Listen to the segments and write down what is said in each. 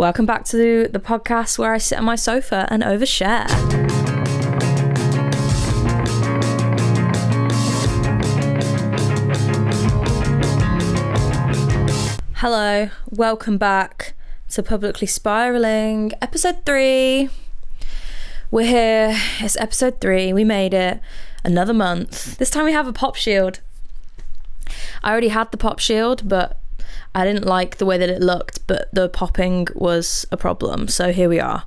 Welcome back to the podcast where I sit on my sofa and overshare. Hello, welcome back to Publicly Spiraling, episode 3. We're here, it's episode 3, we made it, another month. This time we have a pop shield. I already had the pop shield, but I didn't like the way that it looked, but the popping was a problem. So here we are,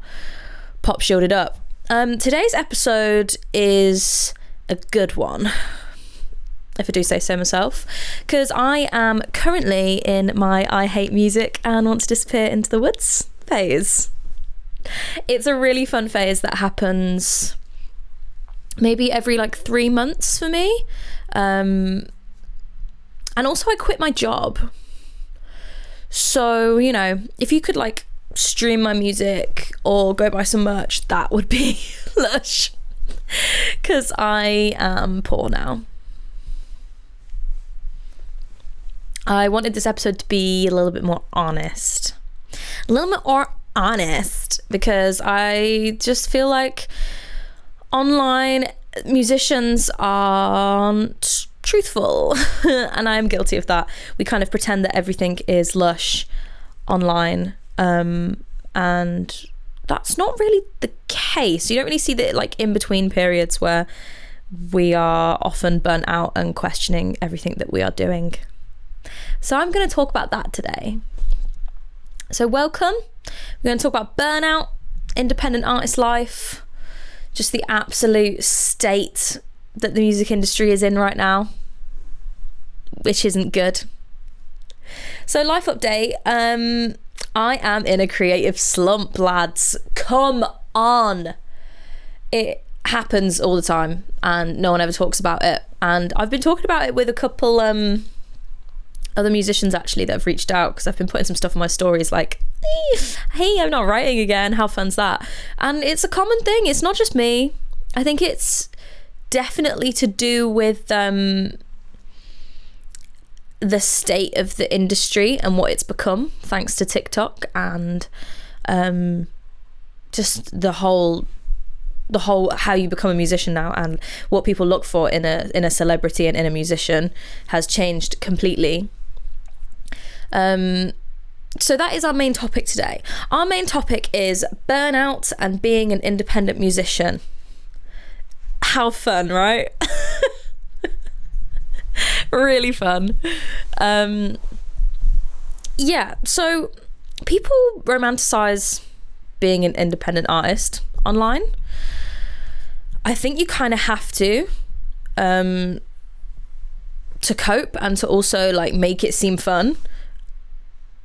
pop shielded up. Today's episode is a good one, if I do say so myself, because I am currently in my I hate music and want to disappear into the woods phase. It's a really fun phase that happens maybe every 3 months for me. And also I quit my job. So, if you could stream my music or go buy some merch, that would be lush. Because I am poor now. I wanted this episode to be a little bit more honest. A little bit more honest because I just feel like online musicians aren't truthful. And I'm guilty of that. We kind of pretend that everything is lush online. And that's not really the case. You don't really see the in between periods where we are often burnt out and questioning everything that we are doing. So I'm going to talk about that today. So welcome. We're going to talk about burnout, independent artist life, just the absolute state that the music industry is in right now, which isn't good. So life update, I am in a creative slump, lads. Come on. It happens all the time and no one ever talks about it. And I've been talking about it with a couple other musicians actually that have reached out, because I've been putting some stuff on my stories hey, I'm not writing again, how fun's that? And it's a common thing, it's not just me. I think it's definitely to do with the state of the industry and what it's become thanks to TikTok and just the whole how you become a musician now and what people look for in a celebrity and in a musician has changed completely. So that is our main topic today. Our main topic is burnout and being an independent musician. How fun, right? Really fun. So people romanticize being an independent artist online. I think you kind of have to cope and to also make it seem fun,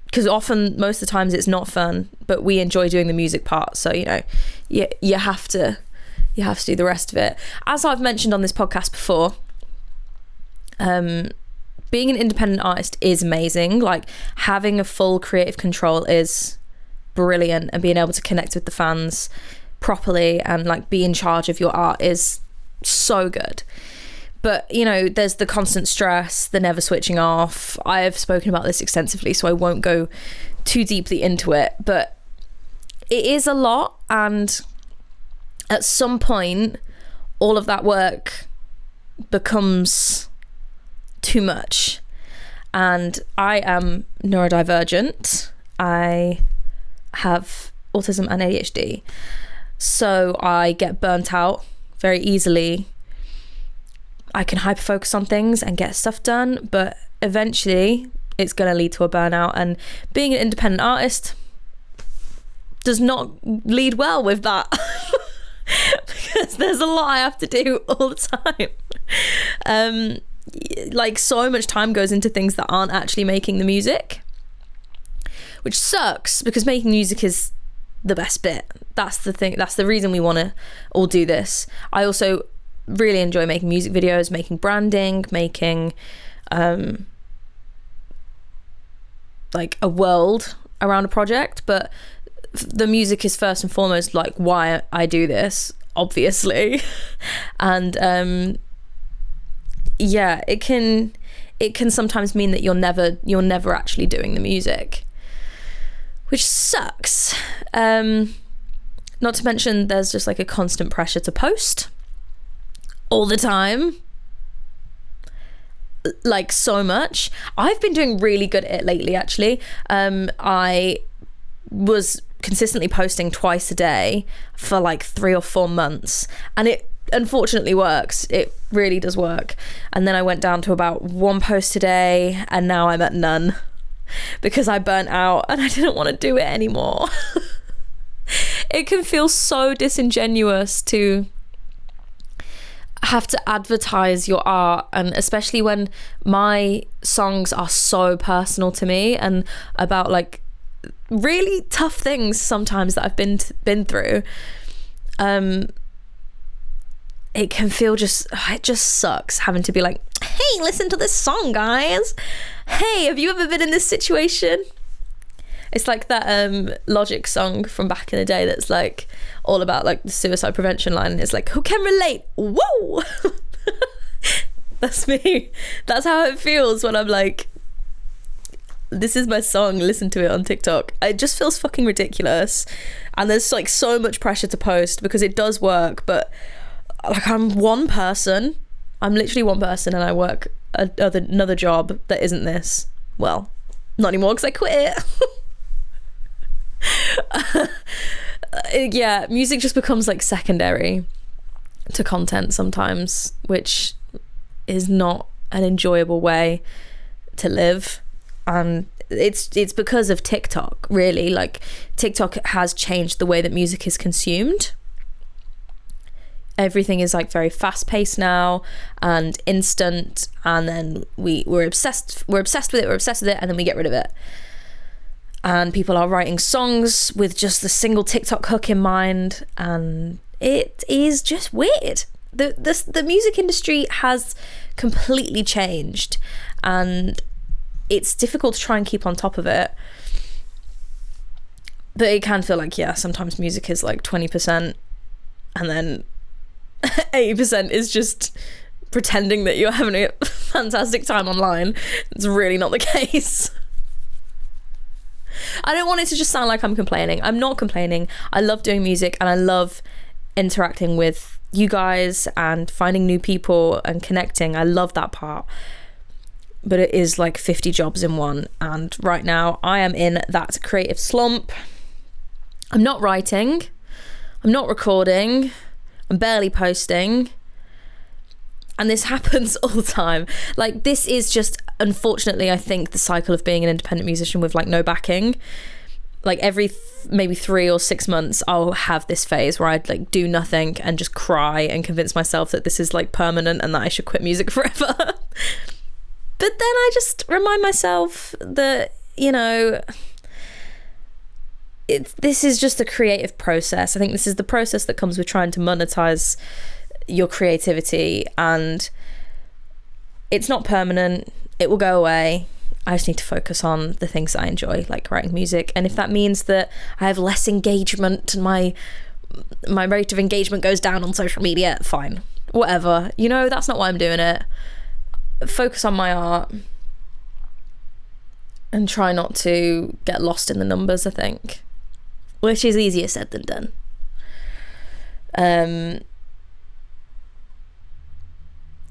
because often most of the times it's not fun, but we enjoy doing the music part, so you have to do the rest of it. As I've mentioned on this podcast before, being an independent artist is amazing. Having a full creative control is brilliant, and being able to connect with the fans properly and be in charge of your art is so good. But there's the constant stress, the never switching off. I have spoken about this extensively, so I won't go too deeply into it, but it is a lot, and at some point all of that work becomes too much. And I am neurodivergent. I have autism and ADHD, so I get burnt out very easily. I can hyperfocus on things and get stuff done, but eventually it's going to lead to a burnout, and being an independent artist does not lead well with that. Because there's a lot I have to do all the time. So much time goes into things that aren't actually making the music, which sucks, because making music is the best bit. That's the thing, that's the reason we want to all do this. I also really enjoy making music videos, making branding, making a world around a project, but the music is first and foremost why I do this, obviously. And it can sometimes mean that you're never actually doing the music. which sucks. Not to mention there's just like a constant pressure to post all the time, like so much. I've been doing really good at it lately, actually. I was consistently posting twice a day for like 3 or 4 months, and it unfortunately works. It really does work. And then I went down to about 1 post a day, and now I'm at none because I burnt out and I didn't want to do it anymore. It can feel so disingenuous to have to advertise your art, and especially when my songs are so personal to me and about like really tough things sometimes that I've been through. It can feel it just sucks having to be like, hey, listen to this song, guys. Hey, have you ever been in this situation? It's like that Logic song from back in the day that's like all about like the suicide prevention line, and it's like, who can relate? Whoa. That's me. That's how it feels when I'm like, this is my song, listen to it on TikTok. It just feels fucking ridiculous, and there's like so much pressure to post because it does work, but like I'm literally one person, and I work another job that isn't this. Well, not anymore because I quit it. Yeah, music just becomes like secondary to content sometimes, which is not an enjoyable way to live. And it's because of TikTok, really. Like, TikTok has changed the way that music is consumed. Everything is like very fast paced now and instant, and then we're obsessed with it, and then we get rid of it. And people are writing songs with just the single TikTok hook in mind, and it is just weird. The music industry has completely changed, and it's difficult to try and keep on top of it. But it can feel like, yeah, sometimes music is like 20%, and then 80% is just pretending that you're having a fantastic time online. It's really not the case. I don't want it to just sound like I'm complaining. I'm not complaining. I love doing music, and I love interacting with you guys and finding new people and connecting. I love that part. But it is like 50 jobs in one, and right now I am in that creative slump. I'm not writing, I'm not recording, I'm barely posting, and this happens all the time. Like, this is just, unfortunately, I think, the cycle of being an independent musician with like no backing. Like every maybe 3 or 6 months I'll have this phase where I'd like do nothing and just cry and convince myself that this is like permanent and that I should quit music forever. But then I just remind myself that, you know, this is just a creative process. I think this is the process that comes with trying to monetize your creativity, and it's not permanent. It will go away. I just need to focus on the things that I enjoy, like writing music. And if that means that I have less engagement and my rate of engagement goes down on social media, fine. Whatever. You know, that's not why I'm doing it. Focus on my art and try not to get lost in the numbers, I think, which is easier said than done.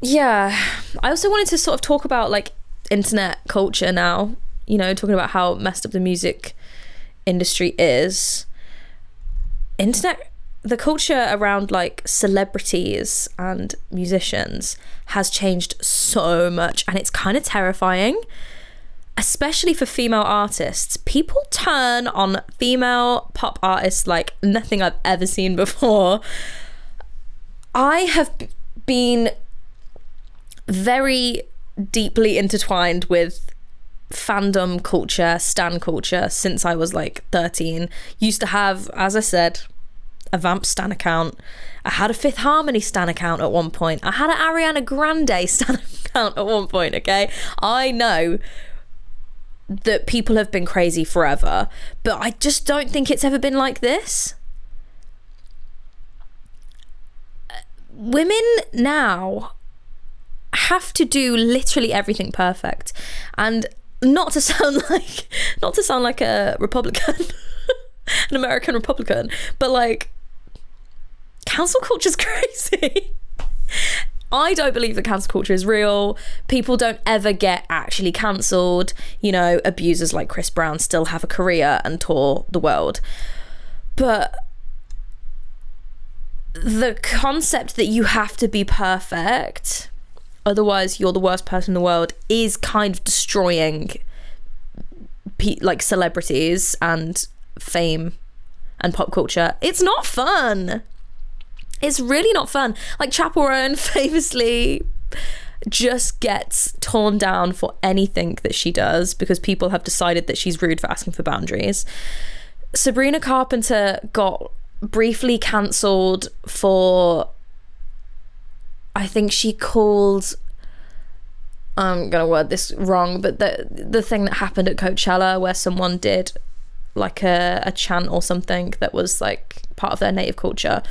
Yeah, I also wanted to sort of talk about like internet culture now, you know, talking about how messed up the music industry is. The culture around like celebrities and musicians has changed so much, and it's kind of terrifying, especially for female artists. People turn on female pop artists like nothing I've ever seen before. I have been very deeply intertwined with fandom culture, stan culture, since I was like 13. Used to have, as I said, a Vamp stan account. I had a Fifth Harmony stan account at one point. I had an Ariana Grande stan account at one point, okay? I know that people have been crazy forever, but I just don't think it's ever been like this. Women now have to do literally everything perfect, and not to sound like a Republican, an American Republican, but like, cancel culture's crazy. I don't believe that cancel culture is real. People don't ever get actually cancelled. You know, abusers like Chris Brown still have a career and tour the world. But the concept that you have to be perfect, otherwise you're the worst person in the world, is kind of destroying like celebrities and fame and pop culture. It's not fun. It's really not fun. Like, Chappell Roan famously just gets torn down for anything that she does because people have decided that she's rude for asking for boundaries. Sabrina Carpenter got briefly cancelled for, I think she called, I'm gonna word this wrong, but the thing that happened at Coachella where someone did like a chant or something that was like part of their native culture.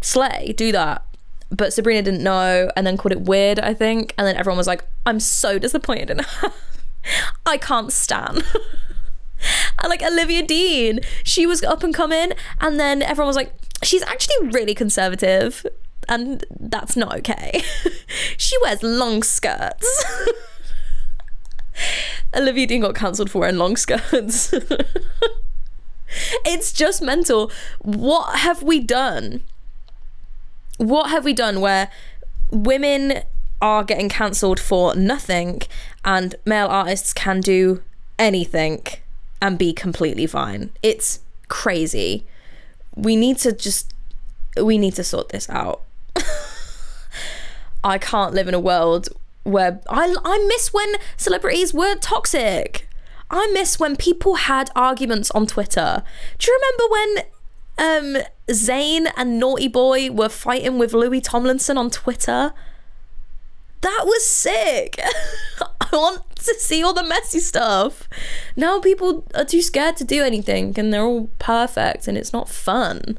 Slay, do that. But Sabrina didn't know and then called it weird, I think, and then everyone was like, I'm so disappointed in her. I can't stand. And like Olivia Dean, she was up and coming, and then everyone was like, she's actually really conservative and that's not okay. She wears long skirts. Olivia Dean got cancelled for wearing long skirts. It's just mental. What have we done? What have we done where women are getting cancelled for nothing and male artists can do anything and be completely fine? It's crazy. We need to sort this out. I can't live in a world where I miss when celebrities were toxic. I miss when people had arguments on Twitter. Do you remember when Zayn and Naughty Boy were fighting with Louis Tomlinson on Twitter? That was sick. I want to see all the messy stuff. Now people are too scared to do anything and they're all perfect and it's not fun.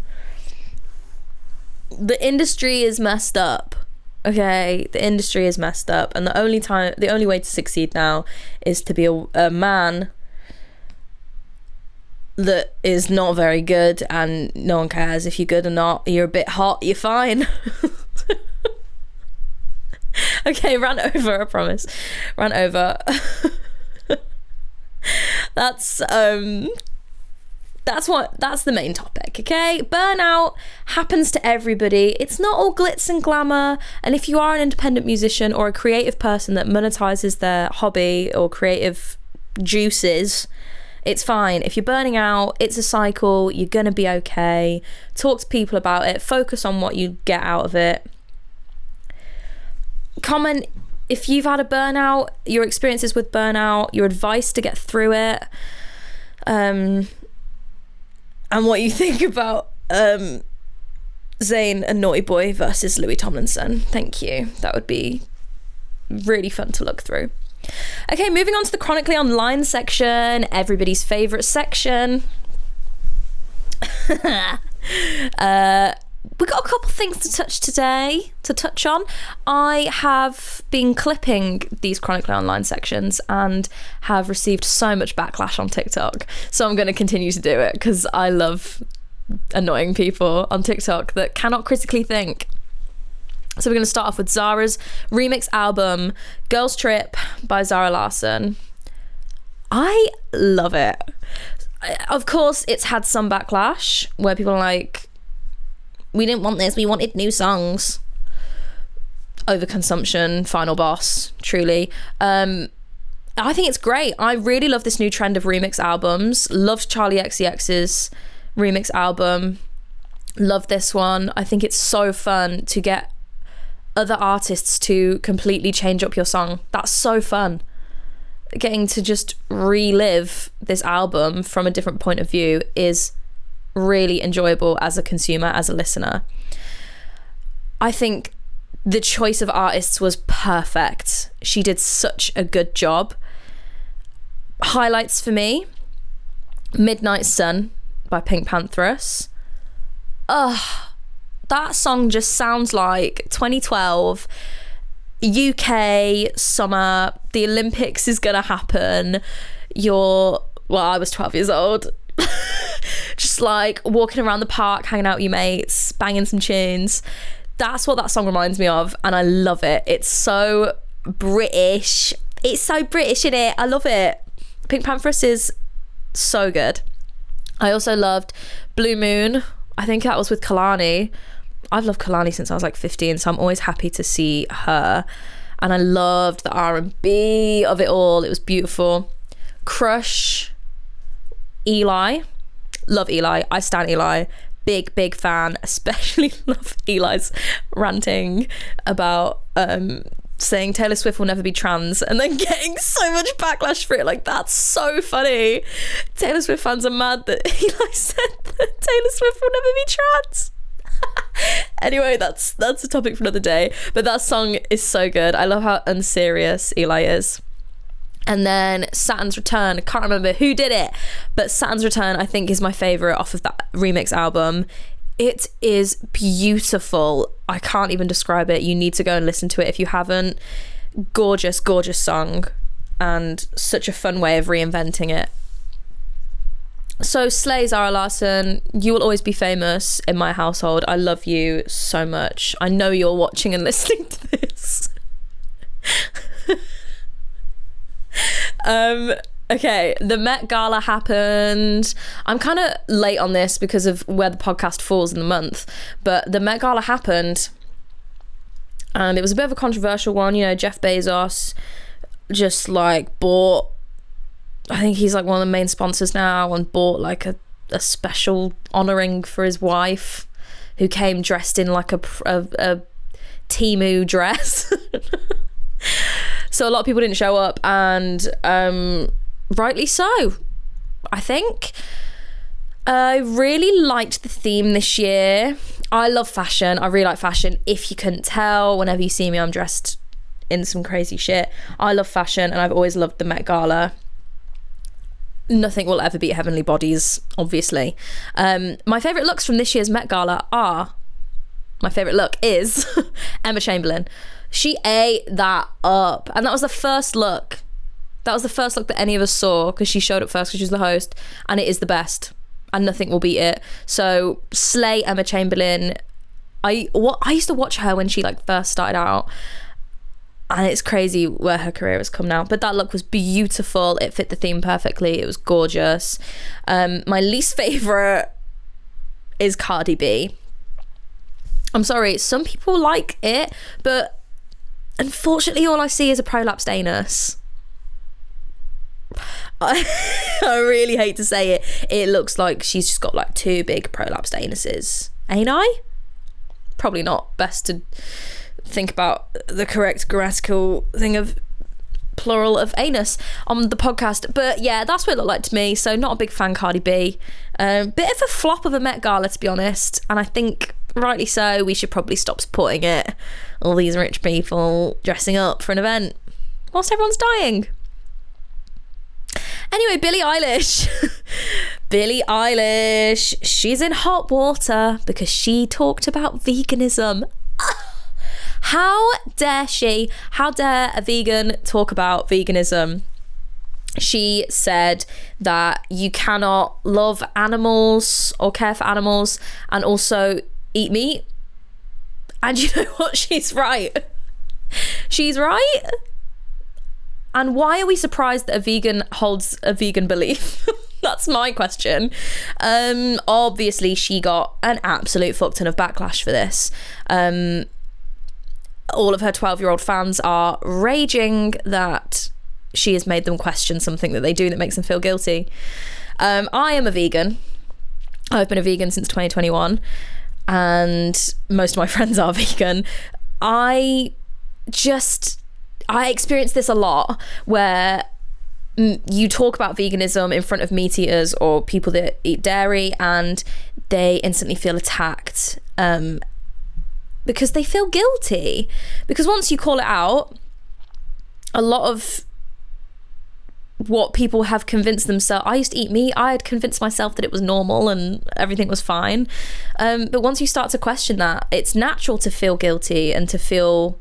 The industry is messed up. Okay, the industry is messed up, and the only way to succeed now is to be a man that is not very good, and no one cares if you're good or not. You're a bit hot, you're fine. Okay, ran over, I promise. Ran over. That's the main topic, okay? Burnout happens to everybody. It's not all glitz and glamour, and if you are an independent musician or a creative person that monetizes their hobby or creative juices, it's fine. If you're burning out, it's a cycle. You're gonna be okay. Talk to people about it. Focus on what you get out of it. Comment if you've had a burnout, your experiences with burnout, your advice to get through it, and what you think about Zayn and Naughty Boy versus Louis Tomlinson. Thank you. That would be really fun to look through. Okay, moving on to the Chronically Online section, everybody's favourite section. We got a couple things to touch on. I have been clipping these Chronically Online sections and have received so much backlash on TikTok. So I'm going to continue to do it because I love annoying people on TikTok that cannot critically think. So we're going to start off with Zara's remix album, Girls Trip by Zara Larsson. I love it. Of course, it's had some backlash where people are like, we didn't want this, we wanted new songs. Overconsumption, final boss, truly. I think it's great. I really love this new trend of remix albums. Loved Charlie XCX's remix album. Love this one. I think it's so fun to get other artists to completely change up your song. That's so fun. Getting to just relive this album from a different point of view is really enjoyable as a consumer, as a listener. I think the choice of artists was perfect. She did such a good job. Highlights for me: Midnight Sun by Pink Pantheress. That song just sounds like 2012. UK summer, the Olympics is gonna happen. I was 12 years old. Just like walking around the park, hanging out with your mates, banging some tunes. That's what that song reminds me of, and I love it. It's so British. It's so British, in it. I love it. Pink Pantheress is so good. I also loved Blue Moon. I think that was with Kalani. I've loved Kalani since I was like 15, so I'm always happy to see her. And I loved the R&B of it all. It was beautiful. Crush, Eli. Love Eli. I stan Eli. Big fan. Especially love Eli's ranting about saying Taylor Swift will never be trans and then getting so much backlash for it. Like, that's so funny. Taylor Swift fans are mad that Eli said that Taylor Swift will never be trans. Anyway, that's a topic for another day. But that song is so good. I love how unserious Eli is. And then Saturn's Return, I can't remember who did it, but Saturn's Return I think is my favourite off of that remix album. It is beautiful. I can't even describe it. You need to go and listen to it if you haven't. Gorgeous song, and such a fun way of reinventing it. So slay, Zara Larsson. You will always be famous in my household. I love you so much. I know you're watching and listening to this. Okay, the Met Gala happened. I'm kind of late on this because of where the podcast falls in the month, but the Met Gala happened and it was a bit of a controversial one. You know, Jeff Bezos just like bought, I think he's like one of the main sponsors now, and bought like a special honouring for his wife, who came dressed in like a Temu dress. So a lot of people didn't show up, and rightly so, I think. I really liked the theme this year. I love fashion. I really like fashion. If you couldn't tell, whenever you see me, I'm dressed in some crazy shit. I love fashion, and I've always loved the Met Gala. Nothing will ever beat Heavenly Bodies, obviously. My favourite looks from this year's Met Gala are... My favourite look is Emma Chamberlain. She ate that up. And that was the first look. That was the first look that any of us saw, because she showed up first because she was the host, and it is the best. And nothing will beat it. So, slay Emma Chamberlain. I used to watch her when she like first started out, and it's crazy where her career has come now. But that look was beautiful. It fit the theme perfectly. It was gorgeous. My least favourite is Cardi B. I'm sorry, some people like it, but unfortunately all I see is a prolapsed anus. I really hate to say it. It looks like she's just got like two big prolapsed anuses. Ain't I? Probably not. Best to think about the correct grammatical thing of plural of anus on the podcast. But yeah, that's what it looked like to me. So not a big fan, Cardi B. Bit of a flop of a Met Gala, to be honest. And I think, rightly so, we should probably stop supporting it. All these rich people dressing up for an event whilst everyone's dying. Anyway, Billie Eilish. Billie Eilish. She's in hot water because she talked about veganism. How dare she? How dare a vegan talk about veganism? She said that you cannot love animals or care for animals and also eat meat. And you know what? She's right. She's right. And why are we surprised that a vegan holds a vegan belief? That's my question. Obviously, she got an absolute fuck ton of backlash for this. All of her 12-year-old fans are raging that she has made them question something that they do that makes them feel guilty. I am a vegan. I've been a vegan since 2021, and most of my friends are vegan. I experience this a lot, where you talk about veganism in front of meat eaters or people that eat dairy, and they instantly feel attacked because they feel guilty. Because once you call it out, a lot of what people have convinced themselves, I used to eat meat, I had convinced myself that it was normal and everything was fine. But once you start to question that, it's natural to feel guilty and to feel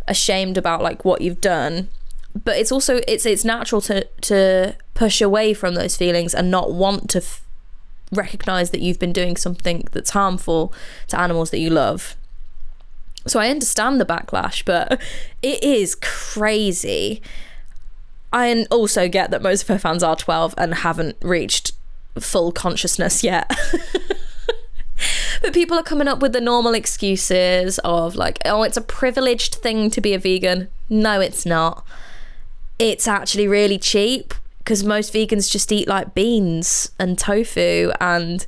ashamed about like what you've done, but it's also it's natural to push away from those feelings and not want to recognize that you've been doing something that's harmful to animals that you love. So I understand the backlash, but it is crazy. I also get that most of her fans are 12 and haven't reached full consciousness yet. But people are coming up with the normal excuses of like, oh, it's a privileged thing to be a vegan. No, it's not. It's actually really cheap because most vegans just eat like beans and tofu, and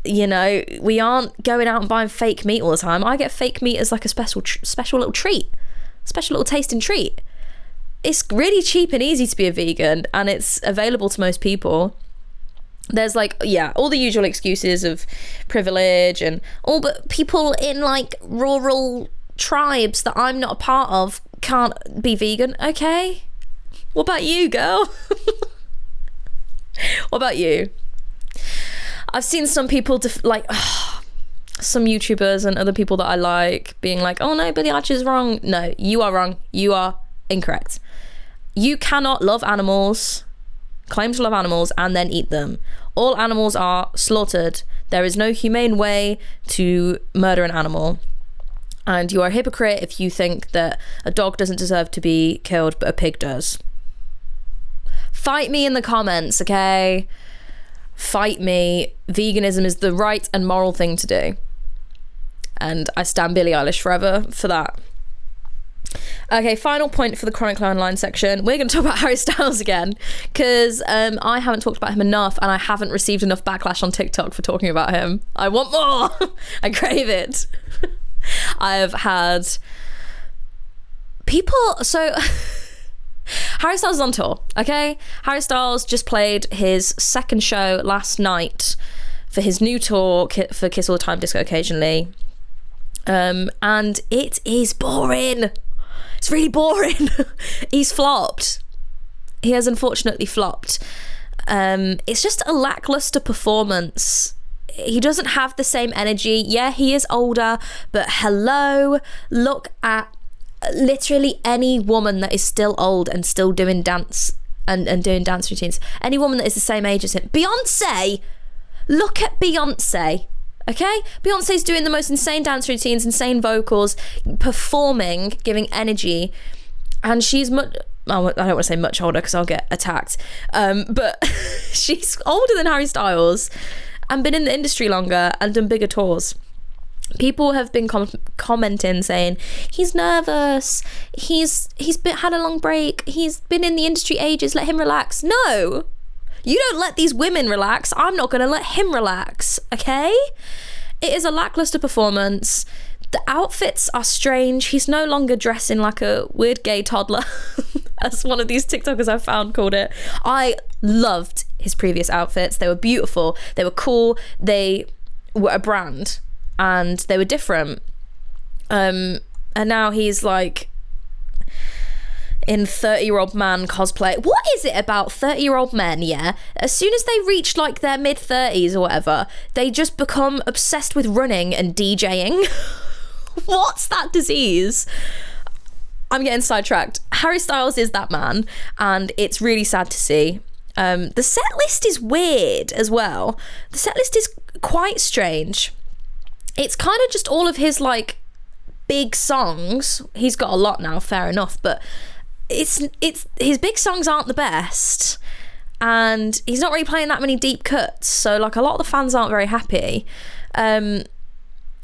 you know, we aren't going out and buying fake meat all the time. I get fake meat as like a special little treat, special little tasting treat. It's really cheap and easy to be a vegan, and it's available to most people. There's like, yeah, all the usual excuses of privilege and all, but people in like rural tribes that I'm not a part of can't be vegan. Okay, what about you, girl? What about you? I've seen some people some YouTubers and other people that I like being like, oh no, Billie Eilish is wrong. No, you are wrong. You are incorrect. You cannot love animals, claim to love animals, and then eat them. All animals are slaughtered. There is no humane way to murder an animal. And you are a hypocrite if you think that a dog doesn't deserve to be killed, but a pig does. Fight me in the comments, okay? Fight me. Veganism is the right and moral thing to do. And I stand Billie Eilish forever for that. Okay, final point for the Chronically Online section. We're going to talk about Harry Styles again, because I haven't talked about him enough, and I haven't received enough backlash on TikTok for talking about him. I want more. I crave it. I've had people... So... Harry Styles is on tour, okay? Harry Styles just played his second show last night for his new tour for Kiss All the Time, Disco Occasionally. And it is boring. It's really boring. He's flopped. He has unfortunately flopped. It's just a lackluster performance. He doesn't have the same energy. Yeah, he is older, but hello, look at literally any woman that is still old and still doing dance and doing dance routines. Any woman that is the same age as him. Beyonce! Look at Beyonce. Okay? Beyonce's doing the most insane dance routines, insane vocals, performing, giving energy, and she's much... I don't want to say much older because I'll get attacked, but she's older than Harry Styles and been in the industry longer and done bigger tours. People have been commenting saying he's nervous, he's had a long break, he's been in the industry ages, let him relax. No, you don't let these women relax. I'm not going to let him relax, okay? It is a lackluster performance. The outfits are strange. He's no longer dressing like a weird gay toddler, as one of these TikTokers I found called it. I loved his previous outfits. They were beautiful, they were cool, they were a brand, and they were different. And now he's like in 30-year-old man cosplay. What is it about 30-year-old men, yeah? As soon as they reach like their mid-30s or whatever, they just become obsessed with running and DJing. What's that disease? I'm getting sidetracked. Harry Styles is that man, and it's really sad to see. The set list is weird as well. The set list is quite strange. It's kind of just all of his like big songs. He's got a lot now, fair enough, but it's his big songs aren't the best, and he's not really playing that many deep cuts, so like a lot of the fans aren't very happy. And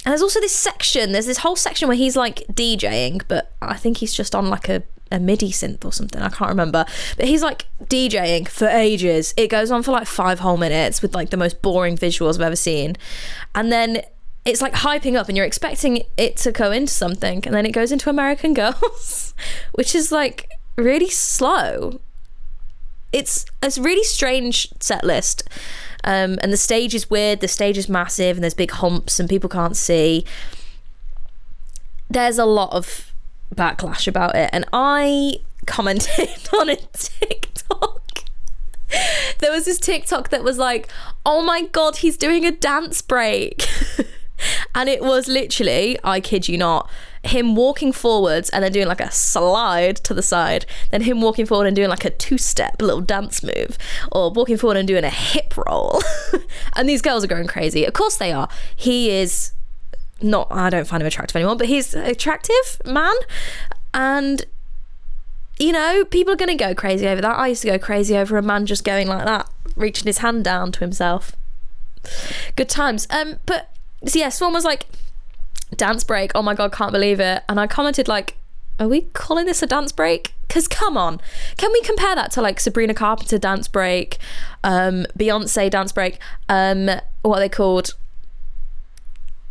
there's also this whole section where he's like DJing, but I think he's just on like a MIDI synth or something, I can't remember, but he's like DJing for ages. It goes on for like 5 whole minutes with like the most boring visuals I've ever seen, and then it's like hyping up and you're expecting it to go into something, and then it goes into American Girls, which is like really slow. It's a really strange set list. And the stage is weird, the stage is massive, and there's big humps and people can't see. There's a lot of backlash about it, and I commented on a TikTok. There was this TikTok that was like, oh my god, he's doing a dance break. And it was literally, I kid you not, him walking forwards and then doing like a slide to the side, then him walking forward and doing like a two-step little dance move, or walking forward and doing a hip roll. And these girls are going crazy. Of course they are. He is not, I don't find him attractive anymore, but he's an attractive man, and you know, people are going to go crazy over that. I used to go crazy over a man just going like that, reaching his hand down to himself. Good times. But so yeah, Swan was like, dance break, oh my god, can't believe it. And I commented like, are we calling this a dance break? Because come on, can we compare that to like Sabrina Carpenter dance break, Beyonce dance break, what are they called,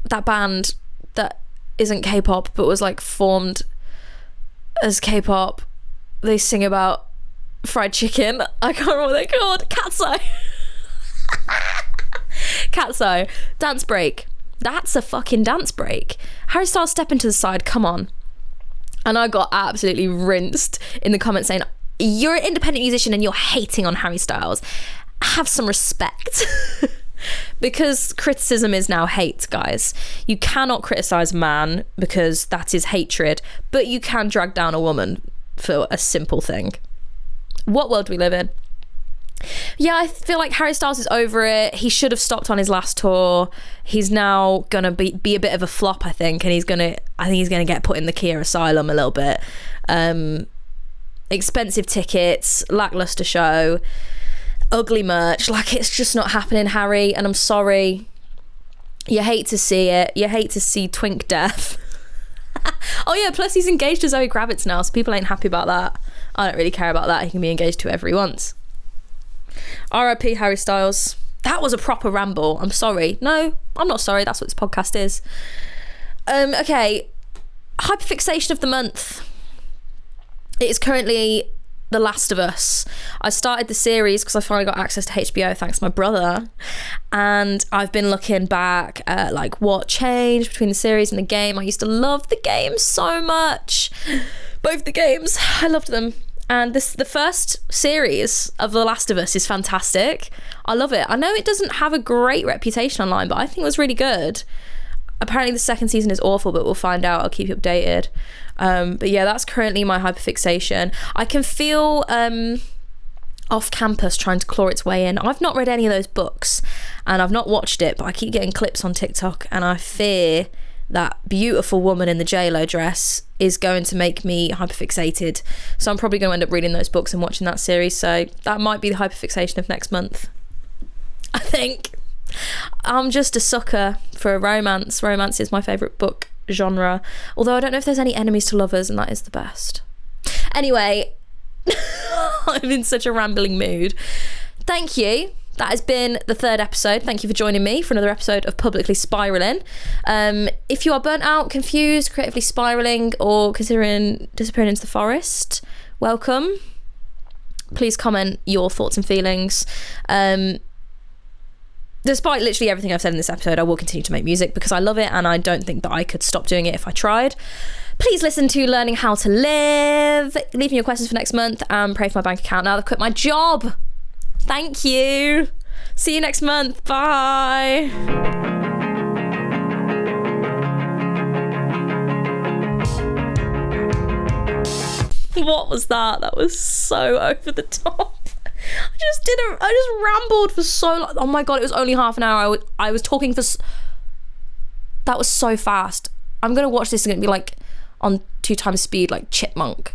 that band that isn't K-pop but was like formed as K-pop, they sing about fried chicken, I can't remember what they're called, Catso. Catso dance break, that's a fucking dance break. Harry Styles stepping to the side, come on. And I got absolutely rinsed in the comments saying, you're an independent musician and you're hating on Harry Styles, have some respect. Because criticism is now hate, guys. You cannot criticize a man because that is hatred, but you can drag down a woman for a simple thing. What world do we live in? Yeah, I feel like Harry Styles is over it. He should have stopped on his last tour. He's now gonna be a bit of a flop, I think, and I think he's gonna get put in the Kia Asylum a little bit. Expensive tickets, lackluster show, ugly merch, like it's just not happening, Harry, and I'm sorry. You hate to see it. You hate to see twink death. Oh yeah, plus he's engaged to Zoe Kravitz now, so people ain't happy about that. I don't really care about that. He can be engaged to whoever he wants. R.I.P. Harry Styles. That was a proper ramble. I'm sorry. No, I'm not sorry. That's what this podcast is. Okay, hyperfixation of the month. It is currently The Last of Us. I started the series because I finally got access to HBO thanks to my brother, and I've been looking back at like what changed between the series and the game. I used to love the game so much, both the games, I loved them, and the first series of The Last of Us is fantastic. I love it. I know it doesn't have a great reputation online, but I think it was really good. Apparently the second season is awful, but we'll find out. I'll keep you updated. But yeah, that's currently my hyperfixation. I can feel Off Campus trying to claw its way in. I've not read any of those books and I've not watched it, but I keep getting clips on TikTok and I fear that beautiful woman in the J-Lo dress is going to make me hyperfixated. So I'm probably going to end up reading those books and watching that series. So that might be the hyperfixation of next month, I think. I'm just a sucker for a romance. Romance is my favourite book genre, although I don't know if there's any enemies to lovers, and that is the best. Anyway, I'm in such a rambling mood. Thank you. That has been the third episode. Thank you for joining me for another episode of Publicly Spiraling. If you are burnt out, confused, creatively spiraling, or considering disappearing into the forest, welcome. Please comment your thoughts and feelings. Despite literally everything I've said in this episode, I will continue to make music because I love it and I don't think that I could stop doing it if I tried. Please listen to Learning How to Live. Leave me your questions for next month and pray for my bank account now that I've quit my job. Thank you. See you next month. Bye. What was that? That was so over the top. I just rambled for so long. Oh my god, it was only half an hour. I was talking for that was so fast. I'm gonna watch this and it's gonna be like on 2 times speed, like Chipmunk.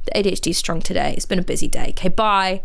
The ADHD is strong today. It's been a busy day. Okay, bye.